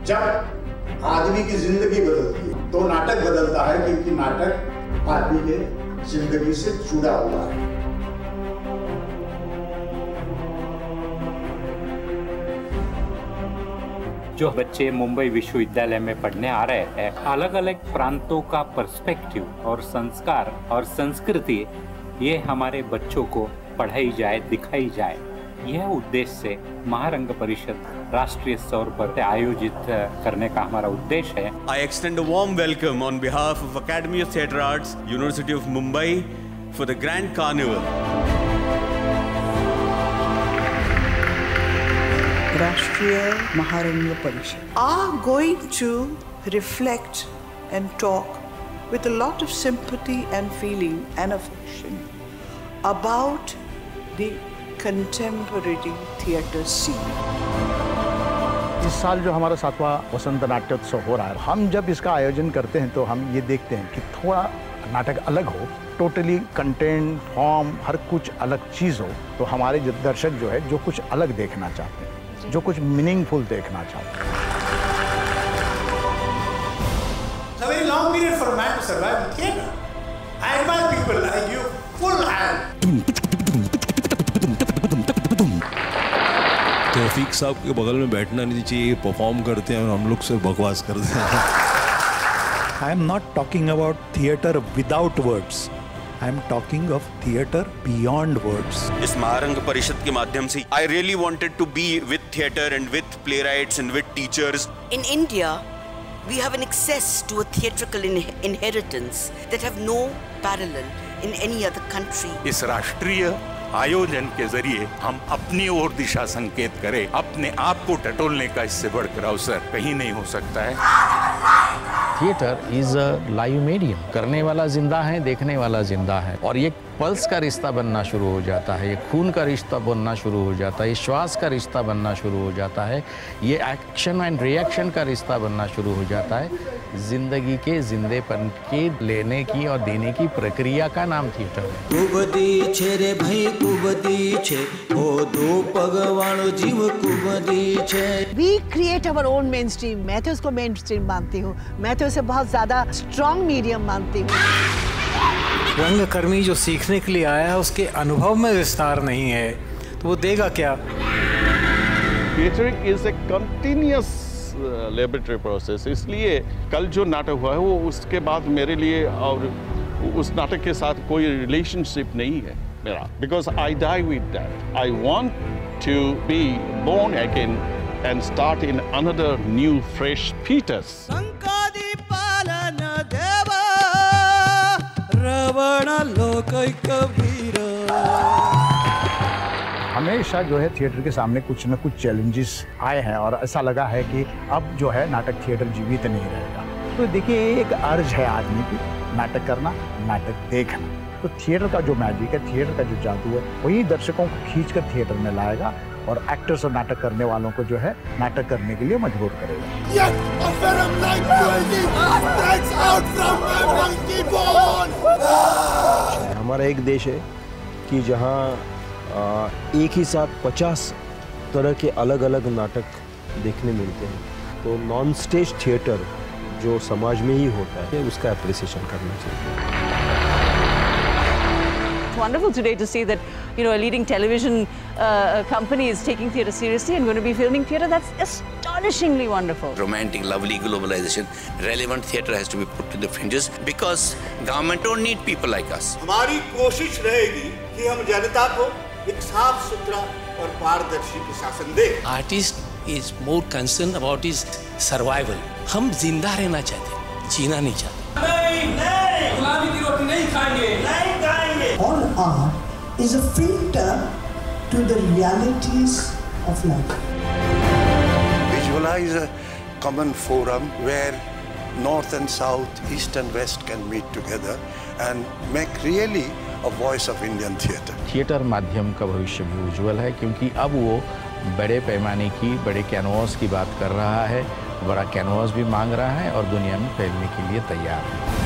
जब आदमी की जिंदगी बदलती है तो नाटक बदलता है, क्योंकि नाटक आदमी के जिंदगी से जुड़ा हुआ है। जो बच्चे मुंबई विश्वविद्यालय में पढ़ने आ रहे हैं, अलग अलग प्रांतों का पर्सपेक्टिव और संस्कार और संस्कृति ये हमारे बच्चों को पढ़ाई जाए, दिखाई जाए, यह उद्देश्य से महारंग परिषद राष्ट्रीय स्तर पर आयोजित करने का हमारा उद्देश्य है। I extend a warm welcome on behalf of Academy of Theatre Arts, University of Mumbai for the Grand Carnival. Rashtriya Maharanga Parishad are going to reflect and talk with a lot of sympathy and feeling and affection about the contemporary theatre scene. इस साल जो हमारा 7वां वसंत नाट्योत्सव हो रहा है, हम जब इसका आयोजन करते हैं तो हम ये देखते हैं कि थोड़ा नाटक अलग हो, टोटली कंटेंट, फॉर्म, हर कुछ अलग चीज़ हो, तो हमारे जो दर्शक जो है जो कुछ अलग देखना चाहते हैं, जो कुछ मीनिंगफुल देखना चाहते हैं। It's a very long period for a man to survive in theatre. I admire people like you, full hand. तौफीक साहब के बगल में बैठना नहीं चाहिए, परफॉर्म करते हैं और हम लोग सिर्फ बकवास करते हैं। I am not talking about theatre without words. I am talking of theatre beyond words. इस महारंग परिषद के माध्यम से I really wanted to be with theatre and with playwrights and with teachers. In India, we have an access to a theatrical inheritance that have no parallel in any other country. इस राष्ट्रीय आयोजन के जरिए हम अपनी ओर दिशा संकेत करें, अपने आप को टटोलने का इससे बढ़कर अवसर कहीं नहीं हो सकता है। Theatre is a live medium, करने वाला जिंदा है, देखने वाला जिंदा है, और ये पल्स का रिश्ता बनना शुरू हो जाता है, ये खून का रिश्ता बनना शुरू हो जाता है, ये श्वास का रिश्ता बनना शुरू हो जाता है, ये एक्शन एंड रिएक्शन का रिश्ता बनना शुरू हो जाता है। जिंदगी के जिंदेपन के लेने की और देने की प्रक्रिया का नाम थिएटर है। कुबदी छे रे भाई कुबदी छे, ओ दो पगवाणो जीव कुबदी छे। We create our own mainstream. मैं तो उसको mainstream मानती हूँ, मैं तो उसे बहुत ज़्यादा strong medium मानती हूँ। रंगकर्मी जो सीखने के लिए आया है उसके अनुभव में विस्तार नहीं है तो वो देगा क्या? Theatre is a continuous laboratory process, इसलिए कल जो नाटक हुआ है वो उसके बाद मेरे लिए और उस नाटक के साथ कोई रिलेशनशिप नहीं है मेरा, because I die with that. I want to be born again and start in another new fresh foetus. हमेशा जो है थिएटर के सामने कुछ न कुछ चैलेंजेस आए हैं और ऐसा लगा है कि अब जो है नाटक थिएटर जीवित नहीं रहेगा। तो देखिए एक अर्ज है आदमी की, नाटक करना, नाटक देखना। तो थिएटर का जो मैजिक है, थिएटर का जो जादू है, वही दर्शकों को खींच कर थिएटर में लाएगा और एक्टर्स और नाटक करने वालों को जो है नाटक करने के लिए मजबूर करेगा। हमारा एक देश है कि जहाँ एक ही साथ 50 तरह के अलग अलग नाटक देखने मिलते हैं, तो नॉन स्टेज थिएटर जो समाज में ही होता है उसका एप्रिसिएशन करना चाहिए। It's wonderful today to see that, you know, a leading television company is taking theatre seriously and going to be filming theatre. That's astonishingly wonderful. Romantic, lovely globalization. Relevant theatre has to be put to the fringes because government don't need people like us. हमारी कोशिश रहेगी कि हम जनता को एक साफ सुथरा और पारदर्शी प्रशासन दें। Artist is more concerned about his survival. हम जिंदा रहना चाहते हैं, जीना नहीं चाहते। नहीं, गुलामी की रोटी नहीं खाएंगे, नहीं खाएंगे। All art is a filter to the realities of life. Visualize a common forum where North and South, East and West can meet together and make really a voice of Indian theatre. Theatre माध्यम का भविष्य भी उज्जवल है क्योंकि अब वो बड़े पैमाने की, बड़े कैनवास की बात कर रहा है, बड़ा कैनवास भी मांग रहा है और दुनिया में फैलने के लिए तैयार है।